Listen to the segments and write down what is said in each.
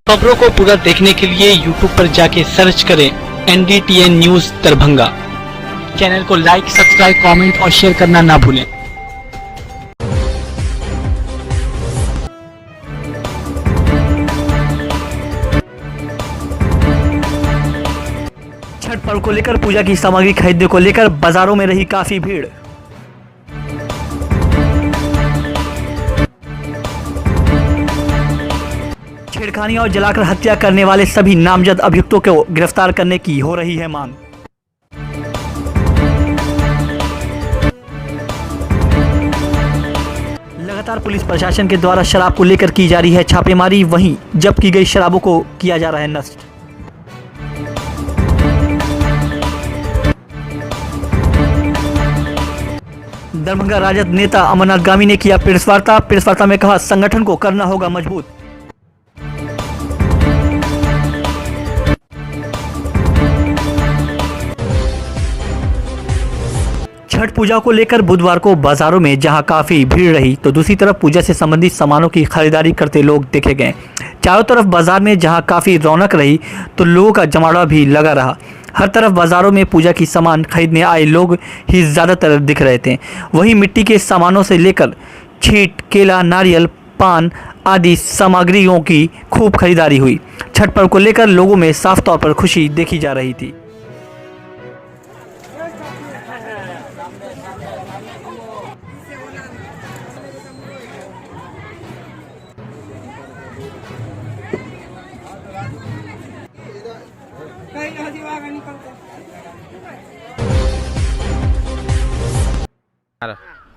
खबरों को पूरा देखने के लिए YouTube पर जाके सर्च करें NDTN न्यूज दरभंगा। चैनल को लाइक, सब्सक्राइब, कमेंट और शेयर करना ना भूलें। छठ पर्व को लेकर पूजा की सामग्री खरीदने को लेकर बाजारों में रही काफी भीड़। छेड़खानी और जलाकर हत्या करने वाले सभी नामजद अभियुक्तों को गिरफ्तार करने की हो रही है मांग। लगातार पुलिस प्रशासन के द्वारा शराब को लेकर की जा रही है छापेमारी, वहीं जब्त की गई शराबों को किया जा रहा है नष्ट। दरभंगा राजद नेता अमरनाथ गामी ने किया प्रेस वार्ता में कहा संगठन को करना होगा मजबूत। छठ पूजा को लेकर बुधवार को बाजारों में जहां काफी भीड़ रही, तो दूसरी तरफ पूजा से संबंधित सामानों की खरीदारी करते लोग देखे गए। चारों तरफ बाजार में जहां काफी रौनक रही, तो लोगों का जमावड़ा भी लगा रहा। हर तरफ बाजारों में पूजा की सामान खरीदने आए लोग ही ज्यादातर दिख रहे थे। वहीं मिट्टी के सामानों से लेकर छीट, केला, नारियल, पान आदि सामग्रियों की खूब खरीदारी हुई। छठ पर्व को लेकर लोगों में साफ तौर पर खुशी देखी जा रही थी।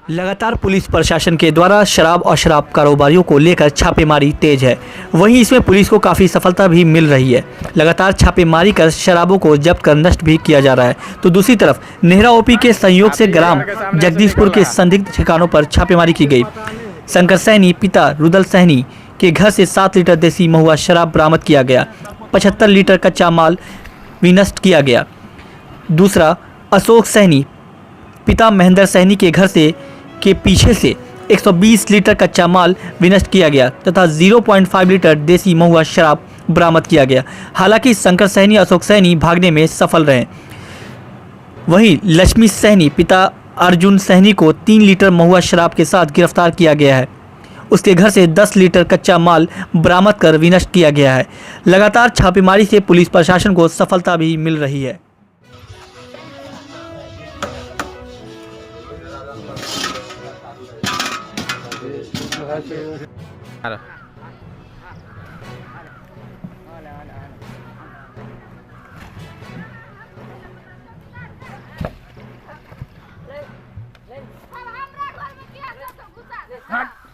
लगातार पुलिस प्रशासन के द्वारा शराब और शराब कारोबारियों को लेकर छापेमारी तेज है। वहीं इसमें पुलिस को काफ़ी सफलता भी मिल रही है। लगातार छापेमारी कर शराबों को जब्त कर नष्ट भी किया जा रहा है। तो दूसरी तरफ नेहरा ओपी के सहयोग से ग्राम जगदीशपुर के संदिग्ध ठिकानों पर छापेमारी की गई। शंकर सैनी पिता रुदल सैनी के घर से 7 लीटर देसी महुआ शराब बरामद किया गया। 75 लीटर कच्चा माल विनष्ट किया गया। दूसरा, अशोक सैनी पिता महेंद्र सैनी के घर से के पीछे से 120 लीटर कच्चा माल विनष्ट किया गया तथा 0.5 लीटर देसी महुआ शराब बरामद किया गया। हालांकि शंकर सैनी अशोक सैनी भागने में सफल रहे। वहीं लक्ष्मी सैनी पिता अर्जुन सैनी को 3 लीटर महुआ शराब के साथ गिरफ्तार किया गया है। उसके घर से 10 लीटर कच्चा माल बरामद कर विनष्ट किया गया है। लगातार छापेमारी से पुलिस प्रशासन को सफलता भी मिल रही है।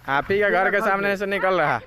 आप ही का घर के सामने से निकल रहा।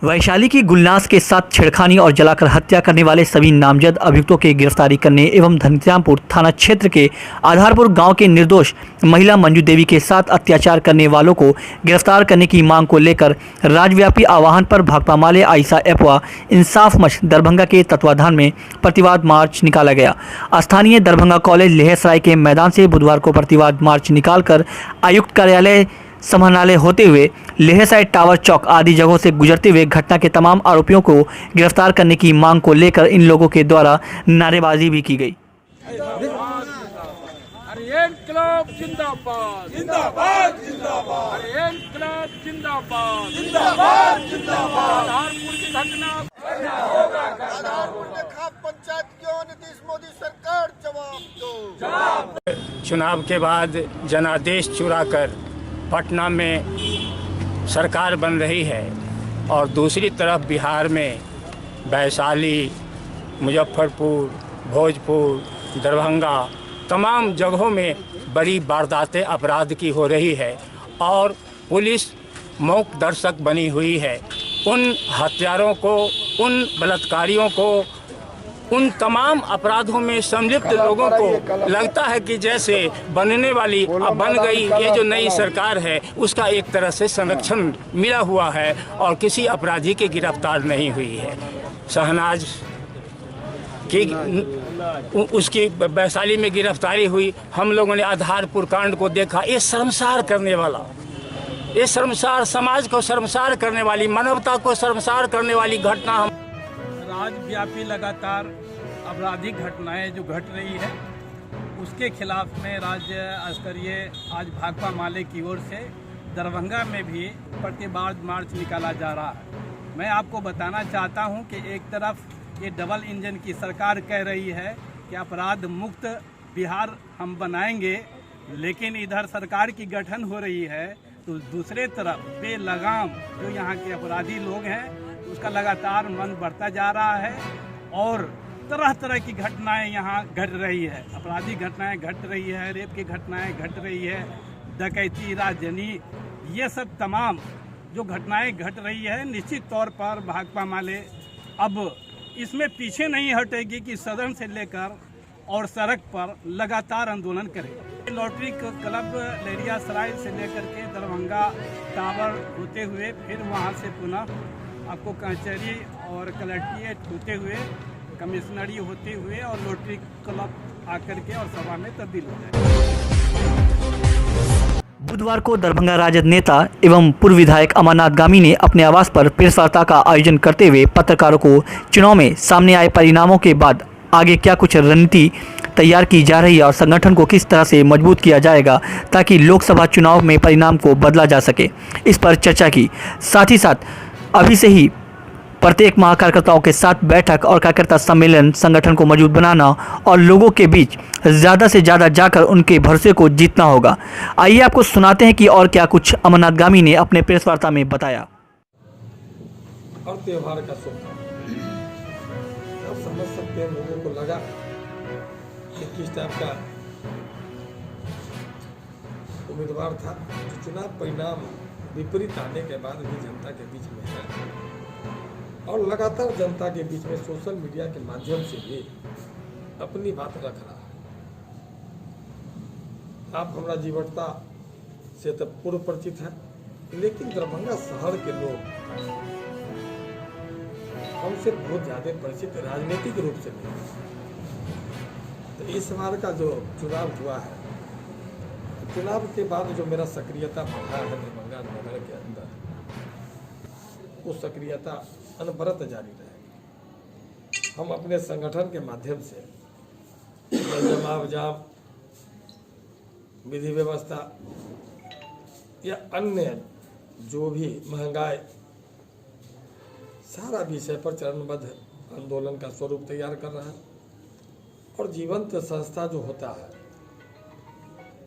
वैशाली की गुलनाज के साथ छेड़खानी और जलाकर हत्या करने वाले सभी नामजद अभियुक्तों की गिरफ्तारी करने एवं घनश्यामपुर थाना क्षेत्र के आधारपुर गांव के निर्दोष महिला मंजू देवी के साथ अत्याचार करने वालों को गिरफ्तार करने की मांग को लेकर राज्यव्यापी आह्वान पर भाकपा माले आयशा एपवा इंसाफ मंच दरभंगा के तत्वाधान में प्रतिवाद मार्च निकाला गया। स्थानीय दरभंगा कॉलेज लेहसराय के मैदान से बुधवार को प्रतिवाद मार्च निकालकर आयुक्त कार्यालय समाहरणालय होते हुए लेहसराय टावर चौक आदि जगहों से गुजरते हुए घटना के तमाम आरोपियों को गिरफ्तार करने की मांग को लेकर इन लोगों के द्वारा नारेबाजी भी की गई। चुनाव के बाद जनादेश चुराकर पटना में सरकार बन रही है और दूसरी तरफ बिहार में वैशाली, मुजफ्फरपुर, भोजपुर, दरभंगा तमाम जगहों में बड़ी वारदातें अपराध की हो रही है और पुलिस मूक दर्शक बनी हुई है। उन हत्यारों को, उन बलात्कारियों को, उन तमाम अपराधों में संलिप्त लोगों को लगता है कि जैसे बनने वाली अब बन गई ये जो नई सरकार है उसका एक तरह से संरक्षण मिला हुआ है और किसी अपराधी की गिरफ्तार नहीं हुई है। शहनाज की उसकी वैशाली में गिरफ्तारी हुई। हम लोगों ने आधारपुर कांड को देखा, ये शर्मसार करने वाला ये शर्मसार, समाज को शर्मसार करने वाली, मानवता को शर्मसार करने वाली घटना हम राज्यव्यापी लगातार आपराधिक घटनाएं जो घट रही है उसके खिलाफ में राज्य स्तरीय आज भाकपा माले की ओर से दरभंगा में भी प्रतिवाद मार्च निकाला जा रहा है। मैं आपको बताना चाहता हूं कि एक तरफ ये डबल इंजन की सरकार कह रही है कि अपराध मुक्त बिहार हम बनाएंगे, लेकिन इधर सरकार की गठन हो रही है तो दूसरे तरफ बेलगाम जो यहाँ के अपराधी लोग हैं उसका लगातार मन बढ़ता जा रहा है और तरह तरह की घटनाएं यहाँ घट रही है। आपराधिक घटनाएं घट रही है, रेप की घटनाएं घट रही है, डकैती, राजनी, ये सब तमाम जो घटनाएं घट रही है, निश्चित तौर पर भाकपा माले अब इसमें पीछे नहीं हटेगी कि सदन से लेकर और सड़क पर लगातार आंदोलन करेगी। लॉटरी क्लब लहरियासराय से लेकर के दरभंगा टावर होते हुए फिर वहां से पुनः आपको कचहरी और कलेक्ट्रेट होते हुए, कमिश्नरी होते हुए और लॉटरी क्लब आकर के और सभा में तब्दील हो जाएगा। बुधवार को दरभंगा राजद नेता एवं पूर्व विधायक अमरनाथ गामी ने अपने आवास पर प्रेस वार्ता का आयोजन करते हुए पत्रकारों को चुनाव में सामने आए परिणामों के बाद आगे क्या कुछ रणनीति तैयार की जा रही है और संगठन को किस तरह से मजबूत किया जाएगा ताकि लोकसभा चुनाव में परिणाम को बदला जा सके, इस पर चर्चा की। साथ ही साथ अभी से ही प्रत्येक माह कार्यकर्ताओं के साथ बैठक और कार्यकर्ता सम्मेलन संगठन को मजबूत बनाना और लोगों के बीच ज़्यादा से ज़्यादा जाकर उनके भरोसे को जीतना होगा। आइए आपको सुनाते हैं कि और क्या कुछ अमरनाथ गामी ने अपने प्रेस वार्ता में बताया। और त्यौहार का शुभ आप समझ सकते हैं, लोगों को लगा कि किस टाइप का उम्मीदवार था जो चुनाव परिणाम विपरीत आने के बाद भी जनता के बीच में है और लगातार जनता के बीच में सोशल मीडिया के माध्यम से भी अपनी बात रख रहा है। आप हमारा जीवटता से तो पूर्व परिचित है, लेकिन दरभंगा शहर के लोग हमसे बहुत ज़्यादा परिचित राजनीतिक रूप से नहीं। तो इस बार का जो चुनाव हुआ है, चुनाव के बाद जो मेरा सक्रियता बढ़ा है दरभंगा नगर के अंदर, वो सक्रियता अनवरत जारी रहेगी। हम अपने संगठन के माध्यम से जमाव जाम, विधि व्यवस्था या अन्य जो भी महंगाई, सारा विषय पर चरणबद्ध आंदोलन का स्वरूप तैयार कर रहा है और जीवंत संस्था जो होता है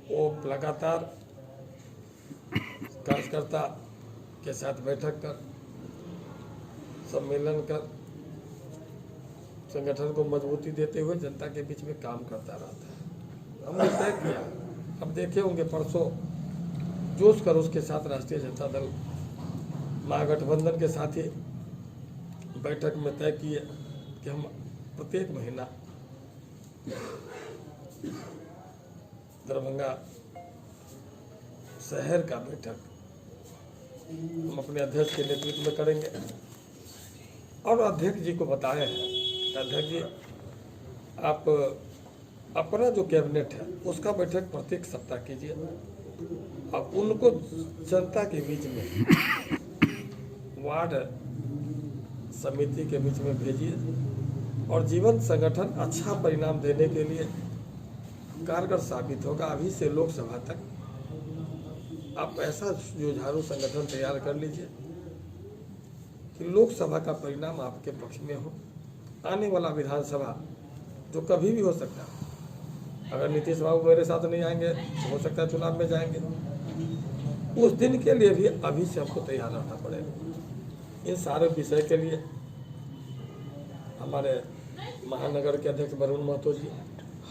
वो लगातार कार्यकर्ता के साथ बैठक कर, सम्मेलन कर, संगठन को मजबूती देते हुए जनता के बीच में काम करता रहता है। हमने तय किया, अब देखे होंगे परसों जोश कर उसके साथ राष्ट्रीय जनता दल महागठबंधन के साथ ही बैठक में तय किए कि हम प्रत्येक महीना दरभंगा शहर का बैठक हम अपने अध्यक्ष के नेतृत्व में करेंगे और अध्यक्ष जी को बताए हैं कि अध्यक्ष जी आप अपना जो कैबिनेट है उसका बैठक प्रत्येक सप्ताह कीजिए और उनको जनता के बीच में वार्ड समिति के बीच में भेजिए और जीवन संगठन अच्छा परिणाम देने के लिए कारगर साबित होगा। अभी से लोकसभा तक आप ऐसा जुझारू संगठन तैयार कर लीजिए कि लोकसभा का परिणाम आपके पक्ष में हो। आने वाला विधानसभा जो कभी भी हो सकता है, अगर नीतीश बाबू मेरे साथ नहीं आएंगे तो हो सकता है चुनाव में जाएंगे, उस दिन के लिए भी अभी से हमको तैयार रहना पड़ेगा। इन सारे विषय के लिए हमारे महानगर के अध्यक्ष वरुण महतो जी,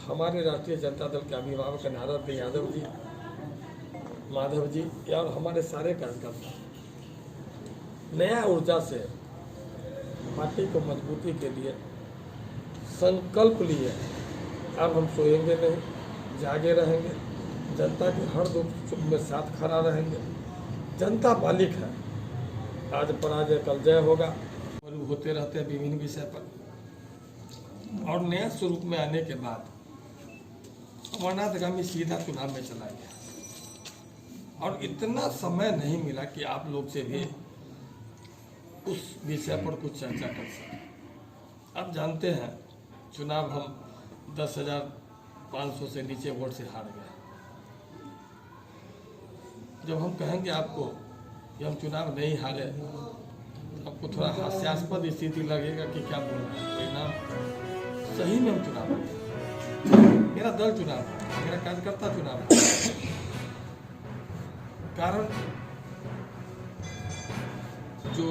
हमारे राष्ट्रीय जनता दल के अभिभावक नारद यादव जी, माधव जी और हमारे सारे कार्यकर्ता नया ऊर्जा से पार्टी को मजबूती के लिए संकल्प लिए। अब हम सोएंगे नहीं, जागे रहेंगे, जनता के हर दुख सुख में साथ खड़ा रहेंगे। जनता मालिक है, आज पराजय कल जय होगा, होते रहते हैं विभिन्न विषय पर। और नया स्वरूप में आने के बाद अमरनाथ गामी सीधा चुनाव में चला गया और इतना समय नहीं मिला कि आप लोग से भी उस विषय पर कुछ चर्चा कर सकें। आप जानते हैं चुनाव हम 10,500 से नीचे वोट से हार गए। जब हम कहेंगे आपको कि हम चुनाव नहीं हारे, तो आपको थोड़ा हास्यास्पद स्थिति लगेगा कि क्या बोल रहे हैं। परिणाम सही में हम चुनाव हारे। मेरा दल चुनाव हारा, मेरा कार्यकर्ता चुनाव हारा। कारण जो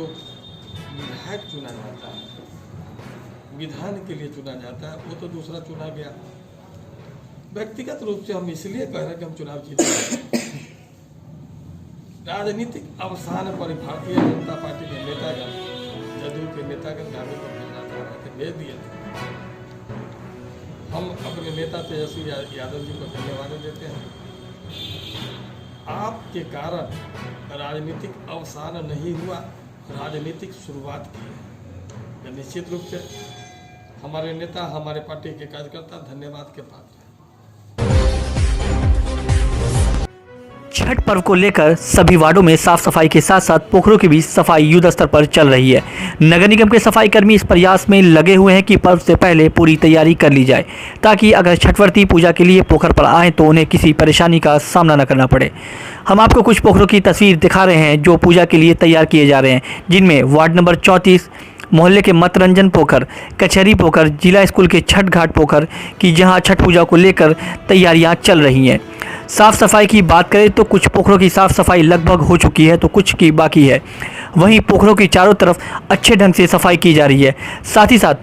विधायक चुना जाता है, विधान के लिए चुना जाता है, वो तो दूसरा चुना गया। व्यक्तिगत रूप से हम इसलिए कह रहे हैं कि हम चुनाव जीते। राजनीतिक अवसान पर भारतीय जनता पार्टी के नेतागण, जदयू के नेतागण दावे को भेजना चाह रहे थे, भेज दिए थे। हम अपने नेता तेजस्वी यादव जी को धन्यवाद देते हैं। आपके कारण राजनीतिक अवसान नहीं हुआ, राजनीतिक शुरुआत की है। मैं निश्चित रूप से हमारे नेता, हमारे पार्टी के कार्यकर्ता धन्यवाद के पात्र हैं। छठ पर्व को लेकर सभी वार्डों में साफ सफाई के साथ साथ पोखरों की भी सफाई युद्ध स्तर पर चल रही है। नगर निगम के सफाई कर्मी इस प्रयास में लगे हुए हैं कि पर्व से पहले पूरी तैयारी कर ली जाए, ताकि अगर छठव्रती पूजा के लिए पोखर पर आए तो उन्हें किसी परेशानी का सामना न करना पड़े। हम आपको कुछ पोखरों की तस्वीर दिखा रहे हैं जो पूजा के लिए तैयार किए जा रहे हैं, जिनमें वार्ड नंबर 34 मोहल्ले के मतरंजन पोखर, कचहरी पोखर, जिला स्कूल के छठ घाट पोखर की जहां छठ पूजा को लेकर तैयारियां चल रही हैं। साफ़ सफाई की बात करें तो कुछ पोखरों की साफ़ सफाई लगभग हो चुकी है तो कुछ की बाकी है। वहीं पोखरों की चारों तरफ अच्छे ढंग से सफाई की जा रही है। साथ ही साथ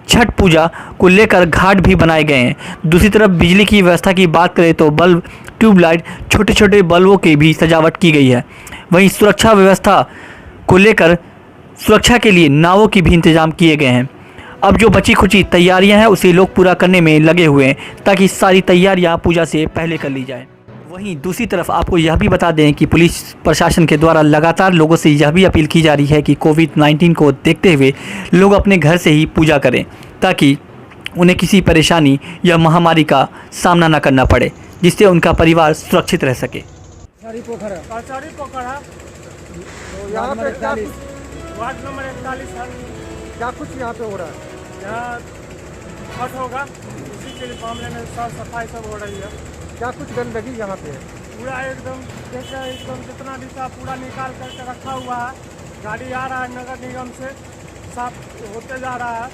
छठ पूजा को लेकर घाट भी बनाए गए हैं। दूसरी तरफ बिजली की व्यवस्था की बात करें तो बल्ब, ट्यूबलाइट, छोटे छोटे बल्बों की भी सजावट की गई है। वहीं सुरक्षा व्यवस्था को लेकर सुरक्षा के लिए नावों की भी इंतजाम किए गए हैं। अब जो बची खुची तैयारियां हैं उसे लोग पूरा करने में लगे हुए हैं, ताकि सारी तैयारियां पूजा से पहले कर ली जाए। वहीं दूसरी तरफ आपको यह भी बता दें कि पुलिस प्रशासन के द्वारा लगातार लोगों से यह भी अपील की जा रही है कि कोविड-19 को देखते हुए लोग अपने घर से ही पूजा करें, ताकि उन्हें किसी परेशानी या महामारी का सामना न करना पड़े, जिससे उनका परिवार सुरक्षित रह सके। कचहरी पोखर है। तो यहाँ पे वार्ड नंबर 41 है। क्या कुछ यहाँ पे हो रहा है? यहाँ छठ होगा, उसी के मामले में साफ सफाई सब हो रही है। क्या कुछ गंदगी यहाँ पे है? पूरा एकदम जैसे एकदम जितना भी था पूरा निकाल करके रखा हुआ है। गाड़ी आ रहा है नगर निगम से, साफ होते जा रहा है।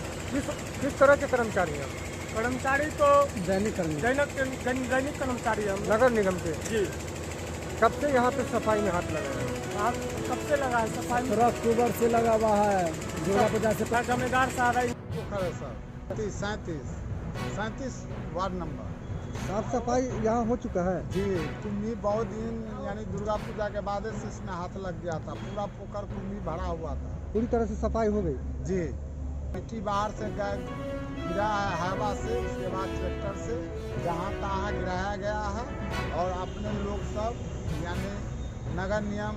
किस तरह के कर्मचारी हैं? कर्मचारी तो दैनिक कर्मचारी हैं नगर निगम के। जी। कब से यहाँ पे सफाई में हाथ लगा है? हाथ कब से लगा है सफाई में? 15 अक्टूबर से लगा हुआ है। दुर्गा पूजा से जमींदार साहब है सर। 37 वार्ड नंबर साफ सफाई यहाँ हो चुका है। जी, कुम्भी बहुत दिन यानी दुर्गा पूजा के बाद से इसमें हाथ लग गया था। पूरा पोखर कुम्भी भरा हुआ था। पूरी तरह से सफाई हो गई। जी, मिट्टी बाहर से गिरा है हवा से, उसके बाद ट्रैक्टर से जहाँ तहाँ गिराया गया है। और अपने लोग सब यानी नगर निगम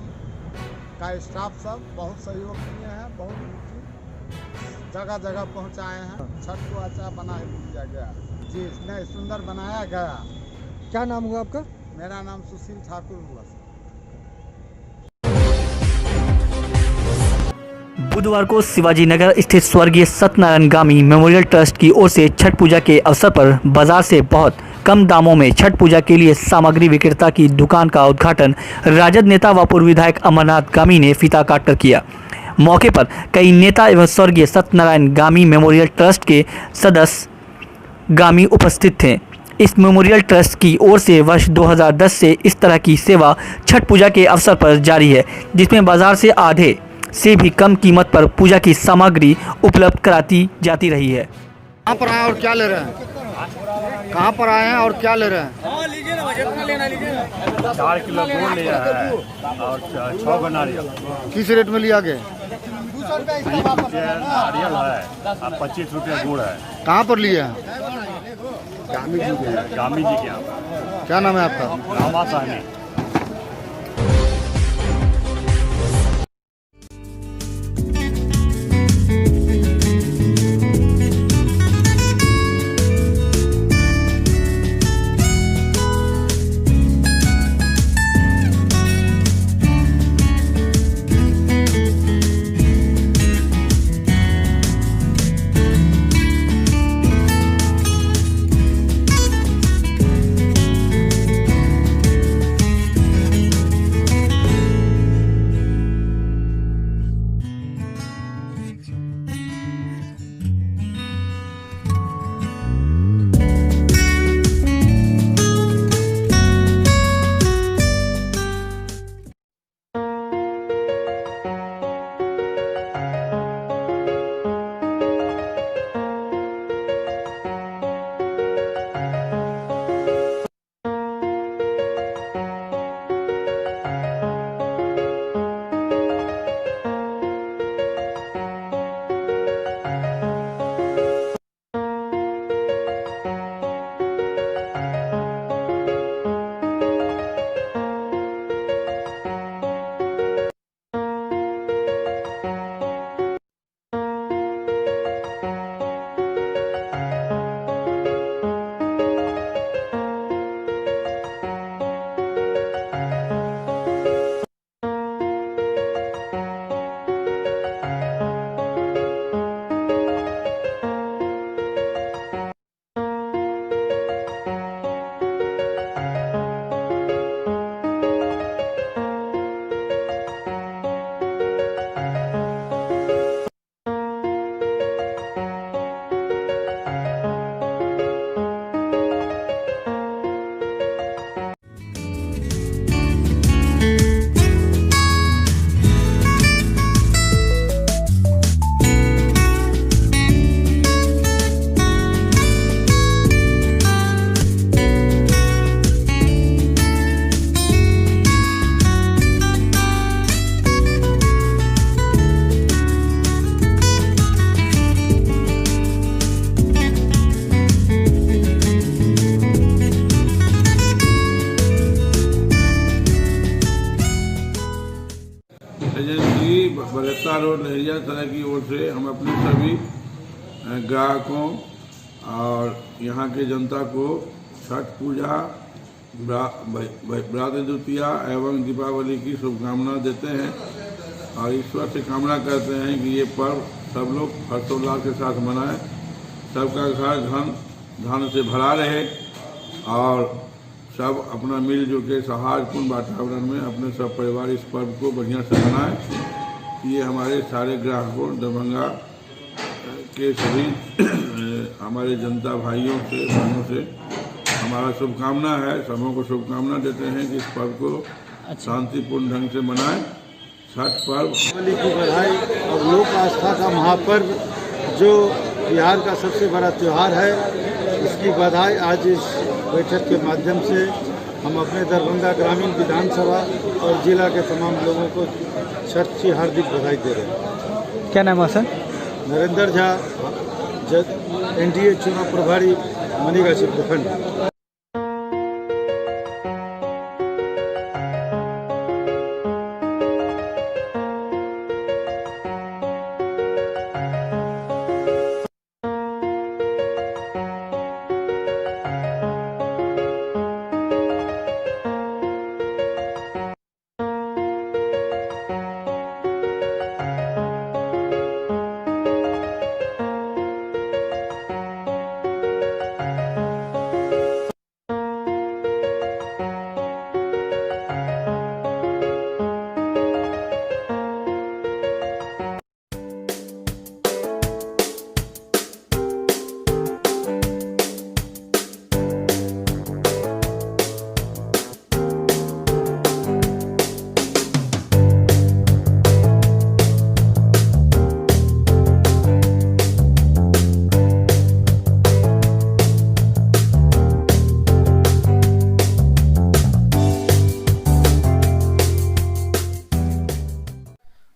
का स्टाफ सब बहुत सहयोग किए हैं, बहुत जगह जगह पहुँचाए हैं। छठ को अच्छा बना दिया गया। जी, नहीं सुंदर बनाया गया। क्या नाम हुआ आपका? मेरा नाम सुशील ठाकुर हुआ। बुधवार को शिवाजी नगर स्थित स्वर्गीय सत्यनारायण गामी मेमोरियल ट्रस्ट की ओर से छठ पूजा के अवसर पर बाजार से बहुत कम दामों में छठ पूजा के लिए सामग्री विक्रेता की दुकान का उद्घाटन राजद नेता व पूर्व विधायक अमरनाथ गामी ने फीता काटकर किया। मौके पर कई नेता एवं स्वर्गीय सत्यनारायण गामी मेमोरियल ट्रस्ट के सदस्य गामी उपस्थित थे। इस मेमोरियल ट्रस्ट की ओर से वर्ष 2010 से इस तरह की सेवा छठ पूजा के अवसर पर जारी है, जिसमें बाजार से आधे से भी कम कीमत पर पूजा की सामग्री उपलब्ध कराती जाती रही है। कहाँ पर आए और क्या ले रहे हैं? कहाँ पर आए हैं और क्या ले रहे हैं? लीजिए ना, जितना लेना लीजिए। 4 किलो गुड़ लिया है और 6 गो नारियल। किस रेट में लिया गया? 20 रुपये नारियल है और 25 रुपये गुड़ है। कहाँ पर लिए हैं? गामी जी के यहाँ। क्या नाम है आपका? रामा साहनी। सरकार और लहरिया सराय की ओर से हम अपने सभी ग्राहकों और यहाँ के जनता को छठ पूजा, व्रत द्वितीया एवं दीपावली की शुभकामना देते हैं और ईश्वर से कामना करते हैं कि ये पर्व सब लोग हर्षोल्लास के साथ मनाएं, सबका घर धन से भरा रहे और सब अपना मिलजुल के सौहार्दपूर्ण वातावरण में अपने सब परिवार इस पर्व को बढ़िया से मनाएं। ये हमारे सारे ग्राहकों दरभंगा के सभी हमारे जनता भाइयों से बहनों से हमारा शुभकामना है। सबों को शुभकामना देते हैं कि इस पर्व को शांतिपूर्ण ढंग से मनाएं। छठ पर्व दीपावली की बधाई और लोक आस्था का महापर्व जो बिहार का सबसे बड़ा त्यौहार है, इसकी बधाई आज इस बैठक के माध्यम से हम अपने दरभंगा ग्रामीण विधानसभा और जिला के तमाम लोगों को छठ की हार्दिक बधाई दे रहे हैं। क्या नाम है सर? नरेंद्र झा, एनडीए चुनाव प्रभारी मनीगाछी प्रखंड।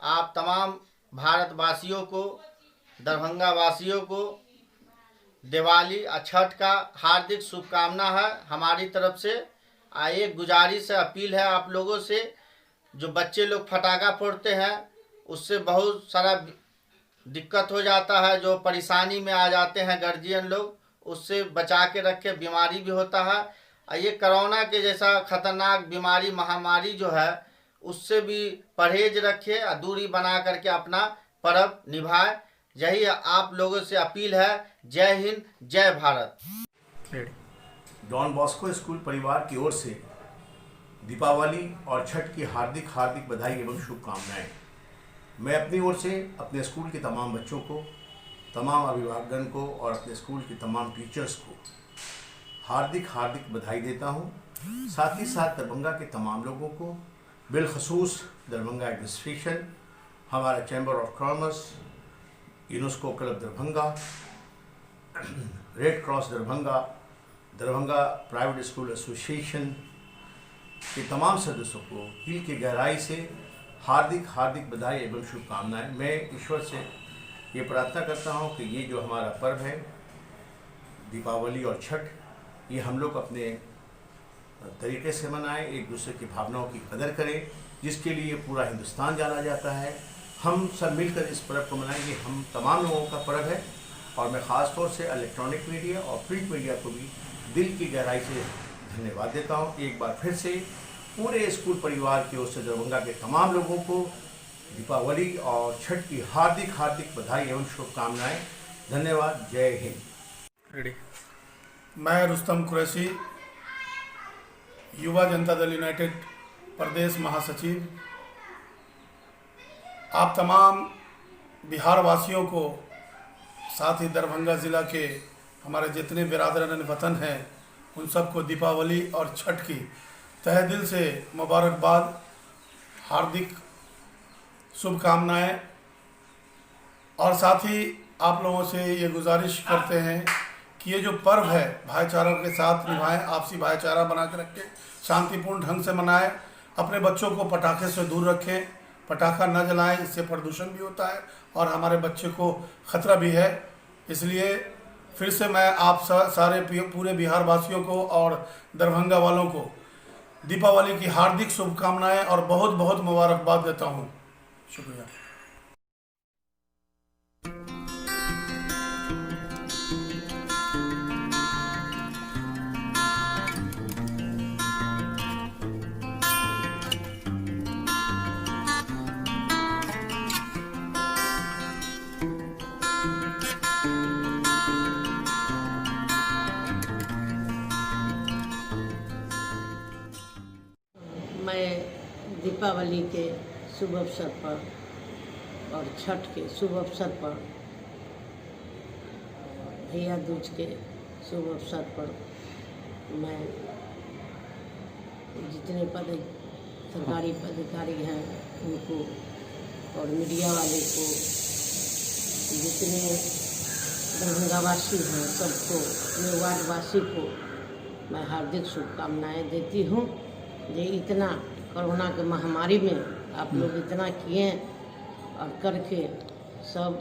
आप तमाम भारतवासियों को, दरभंगा वासियों को दिवाली और छठ का हार्दिक शुभकामना है हमारी तरफ से। एक गुजारिश है, अपील है आप लोगों से, जो बच्चे लोग फटाका फोड़ते हैं उससे बहुत सारा दिक्कत हो जाता है, जो परेशानी में आ जाते हैं गार्जियन लोग, उससे बचा के रखे, बीमारी भी होता है। ये कोरोना के जैसा खतरनाक बीमारी महामारी जो है उससे भी परहेज रखे और दूरी बना करके अपना पर्व निभाए। यही आप लोगों से अपील है। जय हिंद, जय भारत। डॉन बॉस्को स्कूल परिवार की ओर से दीपावली और छठ की हार्दिक बधाई एवं शुभकामनाएं। मैं अपनी ओर से अपने स्कूल के तमाम बच्चों को, तमाम अभिभावकगण को और अपने स्कूल के तमाम टीचर्स को हार्दिक बधाई देता हूं। साथ ही साथ दरभंगा के तमाम लोगों को, बिलखसूस दरभंगा एडमिनिस्ट्रेशन, हमारा chamber of commerce, UNESCO club Darbhanga, red cross Darbhanga, Darbhanga private school association के तमाम सदस्यों को दिल की गहराई से हार्दिक बधाई एवं शुभकामनाएं। मैं ईश्वर से ये प्रार्थना करता हूं कि ये जो हमारा पर्व है दीपावली और छठ, ये हम लोग अपने तरीके से मनाएं, एक दूसरे की भावनाओं की कदर करें, जिसके लिए पूरा हिंदुस्तान जाना जाता है। हम सब मिलकर इस पर्व को मनाएंगे। हम तमाम लोगों का पर्व है और मैं ख़ास तौर से इलेक्ट्रॉनिक मीडिया और प्रिंट मीडिया को भी दिल की गहराई से धन्यवाद देता हूं। एक बार फिर से पूरे स्कूल परिवार की ओर से दरभंगा के तमाम लोगों को दीपावली और छठ की हार्दिक बधाई एवं शुभकामनाएं। धन्यवाद। जय हिंद। मैं रुस्तम कुरैशी, युवा जनता दल यूनाइटेड प्रदेश महासचिव, आप तमाम बिहार वासियों को, साथ ही दरभंगा ज़िला के हमारे जितने बिरादरान वतन हैं उन सबको दीपावली और छठ की तहे दिल से मुबारकबाद, हार्दिक शुभकामनाएं। और साथ ही आप लोगों से ये गुजारिश करते हैं कि ये जो पर्व है भाईचारा के साथ निभाएं, आपसी भाईचारा बना के रखें, शांतिपूर्ण ढंग से मनाएं, अपने बच्चों को पटाखे से दूर रखें, पटाखा न जलाएं, इससे प्रदूषण भी होता है और हमारे बच्चे को खतरा भी है। इसलिए फिर से मैं आप सारे पूरे बिहार वासियों को और दरभंगा वालों को दीपावली की हार्दिक शुभकामनाएं और बहुत बहुत मुबारकबाद देता हूं। शुक्रिया। मैं दीपावली के शुभ अवसर पर और छठ के शुभ अवसर पर, भैया दूज के शुभ अवसर पर मैं जितने सरकारी पदाधिकारी हैं उनको और मीडिया वाले को, जितने दरभंगावासी हैं सबको, अपने वार्डवासी को मैं हार्दिक शुभकामनाएं देती हूँ। ये इतना कोरोना के महामारी में आप लोग इतना किए और करके सब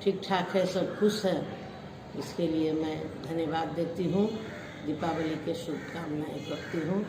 ठीक ठाक है, सब खुश है, इसके लिए मैं धन्यवाद देती हूँ। दीपावली के शुभकामनाएं करती हूँ।